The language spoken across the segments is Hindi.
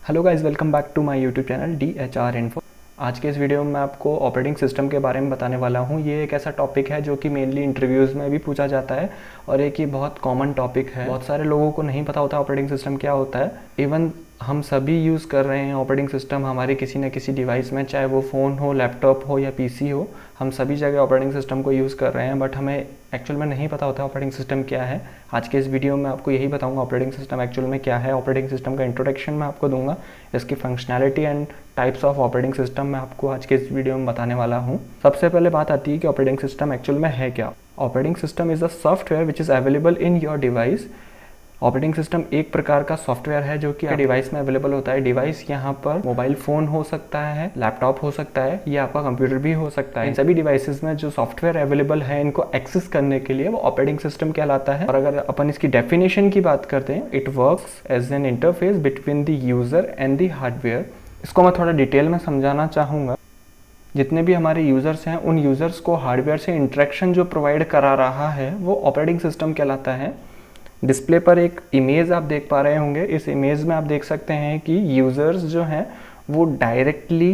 Hello guys, welcome back to my YouTube channel DHR info. आज के इस वीडियो में मैं आपको ऑपरेटिंग सिस्टम के बारे में बताने वाला हूँ। ये एक ऐसा टॉपिक है जो कि मेनली इंटरव्यूज़ में भी पूछा जाता है और एक ये बहुत कॉमन टॉपिक है। बहुत सारे लोगों को नहीं पता होता ऑपरेटिंग सिस्टम क्या होता है। इवन हम सभी यूज़ कर रहे हैं ऑपरेटिंग सिस्टम हमारे किसी न किसी डिवाइस में, चाहे वो फ़ोन हो, लैपटॉप हो या PC हो। हम सभी जगह ऑपरेटिंग सिस्टम को यूज़ कर रहे हैं, बट हमें एक्चुअल में नहीं पता होता ऑपरेटिंग सिस्टम क्या है। आज के इस वीडियो में आपको यही बताऊंगा ऑपरेटिंग सिस्टम एक्चुअल में क्या है। ऑपरेटिंग सिस्टम का इंट्रोडक्शन मैं आपको दूंगा, इसकी functionality and types of operating system मैं आपको आज के इस वीडियो में बताने वाला हूँ। सबसे पहले बात आती है कि ऑपरेटिंग सिस्टम एक्चुअल में है क्या। Operating system is a software which is available in your device. Operating system एक प्रकार का सॉफ्टवेयर है जो कि डिवाइस में अवेलेबल होता है। डिवाइस यहाँ पर मोबाइल फ़ोन हो सकता है, लैपटॉप हो सकता है या आपका कंप्यूटर भी हो सकता है। इन सभी डिवाइसेस में जो सॉफ्टवेयर अवेलेबल है, इनको एक्सेस करने के लिए वो ऑपरेटिंग सिस्टम कहलाता है। और अगर अपन इसकी डेफिनेशन की बात करते हैं, it works as an interface between the user and the hardware. इसको मैं थोड़ा डिटेल में समझाना चाहूँगा। जितने भी हमारे यूज़र्स हैं, उन यूज़र्स को हार्डवेयर से इंटरेक्शन जो प्रोवाइड करा रहा है वो ऑपरेटिंग सिस्टम कहलाता है। डिस्प्ले पर एक इमेज आप देख पा रहे होंगे। इस इमेज में आप देख सकते हैं कि यूज़र्स जो हैं वो डायरेक्टली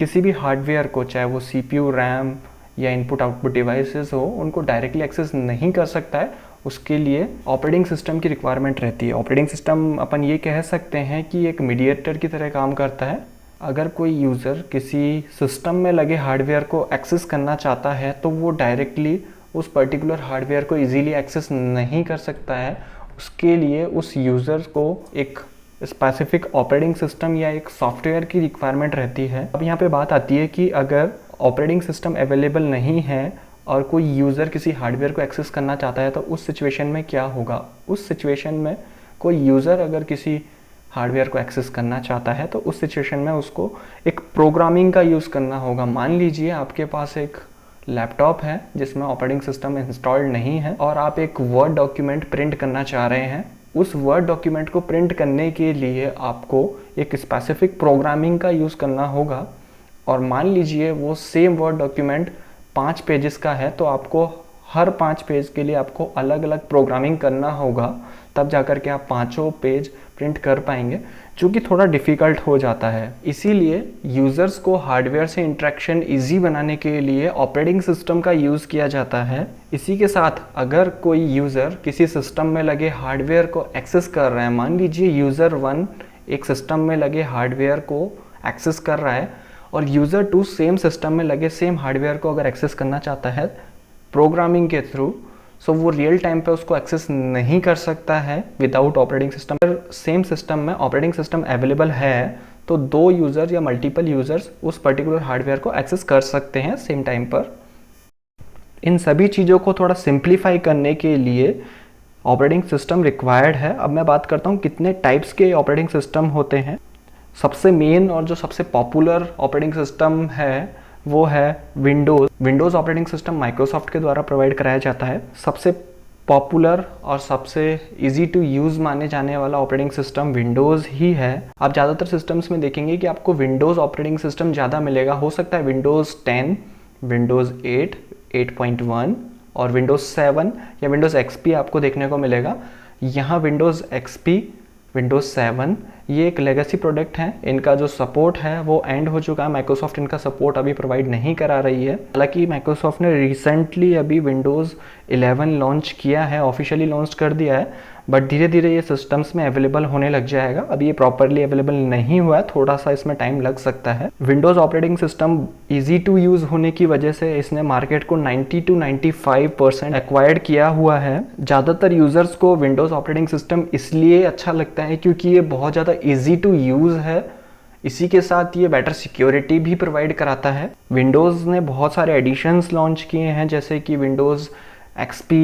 किसी भी हार्डवेयर को, चाहे वो CPU, RAM या इनपुट आउटपुट डिवाइसेस हो, उनको डायरेक्टली एक्सेस नहीं कर सकता है। उसके लिए ऑपरेटिंग सिस्टम की रिक्वायरमेंट रहती है। ऑपरेटिंग सिस्टम अपन ये कह सकते हैं कि एक मीडिएटर की तरह काम करता है। अगर कोई यूज़र किसी सिस्टम में लगे हार्डवेयर को एक्सेस करना चाहता है तो वो डायरेक्टली उस पर्टिकुलर हार्डवेयर को इजीली एक्सेस नहीं कर सकता है। उसके लिए उस यूज़र को एक स्पेसिफिक ऑपरेटिंग सिस्टम या एक सॉफ्टवेयर की रिक्वायरमेंट रहती है। अब यहाँ पे बात आती है कि अगर ऑपरेटिंग सिस्टम अवेलेबल नहीं है और कोई यूज़र किसी हार्डवेयर को एक्सेस करना चाहता है तो उस सिचुएशन में क्या होगा। उस सिचुएशन में कोई यूज़र अगर किसी हार्डवेयर को एक्सेस करना चाहता है तो उस सिचुएशन में उसको एक प्रोग्रामिंग का यूज़ करना होगा। मान लीजिए आपके पास एक लैपटॉप है जिसमें ऑपरेटिंग सिस्टम इंस्टॉल्ड नहीं है और आप एक वर्ड डॉक्यूमेंट प्रिंट करना चाह रहे हैं। उस वर्ड डॉक्यूमेंट को प्रिंट करने के लिए आपको एक स्पेसिफिक प्रोग्रामिंग का यूज़ करना होगा। और मान लीजिए वो सेम वर्ड डॉक्यूमेंट 5 पेजेस का है तो आपको हर 5 पेज के लिए आपको अलग अलग प्रोग्रामिंग करना होगा, तब जाकर के आप 5 पेज प्रिंट कर पाएंगे, जो कि थोड़ा डिफ़िकल्ट हो जाता है। इसीलिए यूज़र्स को हार्डवेयर से इंटरेक्शन इजी बनाने के लिए ऑपरेटिंग सिस्टम का यूज़ किया जाता है। इसी के साथ अगर कोई यूज़र किसी सिस्टम में लगे हार्डवेयर को एक्सेस कर रहा है, मान लीजिए यूज़र 1 एक सिस्टम में लगे हार्डवेयर को एक्सेस कर रहा है और यूज़र 2 सेम सिस्टम में लगे सेम हार्डवेयर को अगर एक्सेस करना चाहता है प्रोग्रामिंग के थ्रू, सो वो रियल टाइम पे उसको एक्सेस नहीं कर सकता है विदाउट ऑपरेटिंग सिस्टम। अगर सेम सिस्टम में ऑपरेटिंग सिस्टम अवेलेबल है तो 2 यूज़र या मल्टीपल यूज़र्स उस पर्टिकुलर हार्डवेयर को एक्सेस कर सकते हैं सेम टाइम पर। इन सभी चीज़ों को थोड़ा सिंप्लीफाई करने के लिए ऑपरेटिंग सिस्टम रिक्वायर्ड है। अब मैं बात करता हूँ कितने टाइप्स के ऑपरेटिंग सिस्टम होते हैं। सबसे मेन और जो सबसे पॉपुलर ऑपरेटिंग सिस्टम है वो है विंडोज़ ऑपरेटिंग सिस्टम माइक्रोसॉफ्ट के द्वारा प्रोवाइड कराया जाता है। सबसे पॉपुलर और सबसे इजी टू यूज़ माने जाने वाला ऑपरेटिंग सिस्टम विंडोज़ ही है। आप ज़्यादातर सिस्टम्स में देखेंगे कि आपको विंडोज़ ऑपरेटिंग सिस्टम ज़्यादा मिलेगा। हो सकता है विंडोज़ 10, विंडोज़ 8, 8.1 और विंडोज़ 7 या विंडोज़ XP आपको देखने को मिलेगा। यहाँ विंडोज़ XP, विंडोज़ 7 ये एक लेगेसी प्रोडक्ट है। इनका जो सपोर्ट है वो एंड हो चुका है। माइक्रोसॉफ्ट इनका सपोर्ट अभी प्रोवाइड नहीं करा रही है। हालांकि माइक्रोसॉफ्ट ने रिसेंटली अभी विंडोज़ 11 लॉन्च किया है, ऑफिशियली लॉन्च कर दिया है, बट धीरे धीरे ये सिस्टम्स में अवेलेबल होने लग जाएगा। अभी ये प्रॉपरली अवेलेबल नहीं हुआ है, थोड़ा सा इसमें टाइम लग सकता है। Windows operating system easy to use होने की वजह से इसने मार्केट को 90 to 95% एक्वायर्ड किया हुआ है। ज़्यादातर यूज़र्स को विंडोज़ ऑपरेटिंग सिस्टम इसलिए अच्छा लगता है क्योंकि ये बहुत ज़्यादा ईजी टू यूज़ है। इसी के साथ ये बेटर सिक्योरिटी भी प्रोवाइड कराता है। विंडोज़ ने बहुत सारे एडिशंस लॉन्च किए हैं, जैसे कि Windows XP,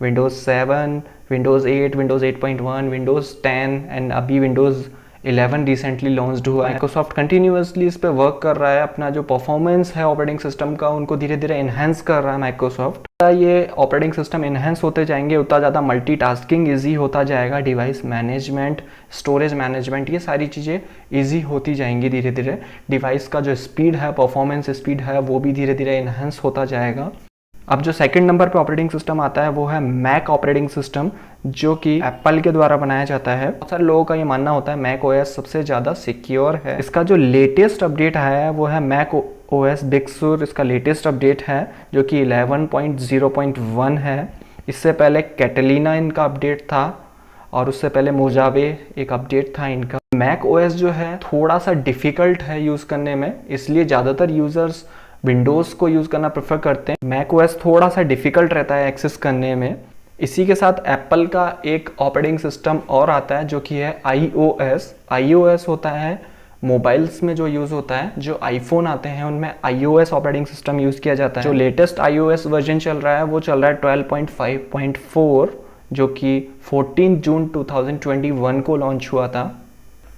Windows 7, Windows 8, Windows 8.1, Windows 10 and अभी विंडोज़ 11 रिसेंटली लॉन्च्ड हुआ है। माइक्रोसॉफ्ट कंटिन्यूअसली इस पे वर्क कर रहा है। अपना जो परफॉर्मेंस है ऑपरेटिंग सिस्टम का उनको धीरे धीरे इन्हेंस कर रहा है माइक्रोसॉफ्ट। ये ऑपरेटिंग सिस्टम इन्हेंस होते जाएंगे उतना ज़्यादा मल्टीटास्किंग ईजी होता जाएगा। डिवाइस मैनेजमेंट, स्टोरेज मैनेजमेंट, ये सारी चीज़ें ईजी होती जाएंगी धीरे धीरे। डिवाइस का जो स्पीड है, परफॉर्मेंस स्पीड है, वो भी धीरे धीरे इन्हेंस होता जाएगा। अब जो सेकंड नंबर पे ऑपरेटिंग सिस्टम आता है वो है मैक ऑपरेटिंग सिस्टम, जो कि एप्पल के द्वारा बनाया जाता है। बहुत सारे लोगों का ये मानना होता है मैक ओएस सबसे ज़्यादा सिक्योर है। इसका जो लेटेस्ट अपडेट आया है वो है मैक ओएस बिग सुर। इसका लेटेस्ट अपडेट है जो कि 11.0.1 है। इससे पहले कैटलीना इनका अपडेट था और उससे पहले मोजावे एक अपडेट था इनका। मैक ओएस जो है थोड़ा सा डिफ़िकल्ट है यूज़ करने में, इसलिए ज़्यादातर यूज़र्स विंडोज़ को यूज़ करना प्रेफर करते हैं। मैक ओएस थोड़ा सा डिफ़िकल्ट रहता है एक्सेस करने में। इसी के साथ एप्पल का एक ऑपरेटिंग सिस्टम और आता है जो कि है iOS। iOS होता है मोबाइल्स में जो यूज़ होता है, जो आईफोन आते हैं उनमें iOS ऑपरेटिंग सिस्टम यूज़ किया जाता है। जो लेटेस्ट iOS वर्जन चल रहा है वो चल रहा है 12.5.4, जो कि 14 जून 2021 को लॉन्च हुआ था।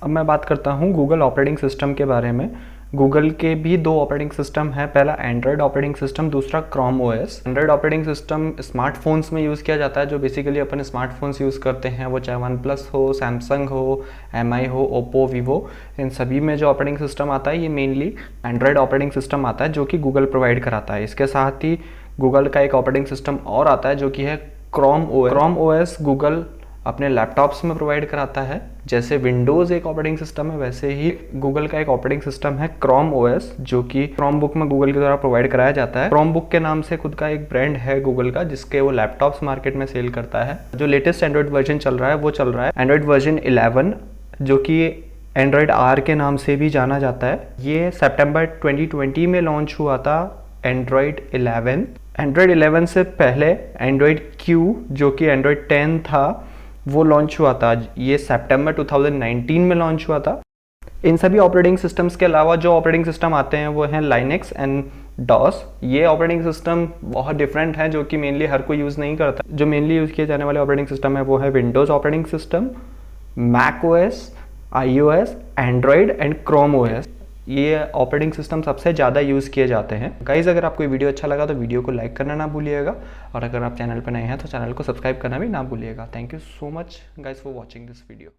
अब मैं बात करता हूँ गूगल ऑपरेटिंग सिस्टम के बारे में। गूगल के भी दो ऑपरेटिंग सिस्टम है, पहला एंड्रॉयड ऑपरेटिंग सिस्टम, दूसरा Chrome OS. Android operating system smartphones में यूज़ किया जाता है, जो बेसिकली अपन स्मार्टफोन्स यूज़ करते हैं, वो चाहे वन प्लस हो, सैमसंग हो, MI हो, ओप्पो, वीवो, इन सभी में जो ऑपरेटिंग सिस्टम आता है ये मेनली एंड्रॉयड ऑपरेटिंग सिस्टम आता है जो कि गूगल प्रोवाइड कराता है। इसके साथ ही गूगल का एक ऑपरेटिंग सिस्टम और आता है जो कि है Chrome OS. Chrome OS Google अपने लैपटॉप्स में प्रोवाइड कराता है। जैसे विंडोज़ एक ऑपरेटिंग सिस्टम है, वैसे ही गूगल का एक ऑपरेटिंग सिस्टम है क्रोम ओएस, जो कि क्रोम बुक में गूगल के द्वारा प्रोवाइड कराया जाता है। क्रोम बुक के नाम से खुद का एक ब्रांड है गूगल का, जिसके वो लैपटॉप्स मार्केट में सेल करता है। जो लेटेस्ट एंड्रॉयड वर्जन चल रहा है वो चल रहा है एंड्रॉयड वर्जन 11, जो कि एंड्रॉयड R के नाम से भी जाना जाता है। ये सितंबर 2020 में लॉन्च हुआ था एंड्रॉयड 11। एंड्रॉयड 11 से पहले एंड्रॉयड Q, जो कि एंड्रॉयड 10 था, वो लॉन्च हुआ था। ये सितंबर 2019 में लॉन्च हुआ था। इन सभी ऑपरेटिंग सिस्टम्स के अलावा जो ऑपरेटिंग सिस्टम आते हैं वो हैं लाइनक्स एंड डॉस। ये ऑपरेटिंग सिस्टम बहुत डिफरेंट है, जो कि मेनली हर कोई यूज़ नहीं करता। जो मेनली यूज़ किए जाने वाले ऑपरेटिंग सिस्टम है वो है Windows operating system, Mac OS, iOS, Android and Chrome OS. ये ऑपरेटिंग सिस्टम सबसे ज़्यादा यूज़ किए जाते हैं। गाइस, अगर आपको ये वीडियो अच्छा लगा तो वीडियो को लाइक करना ना भूलिएगा, और अगर आप चैनल पर नए हैं तो चैनल को सब्सक्राइब करना भी ना भूलिएगा। Thank you so much guys for watching this video.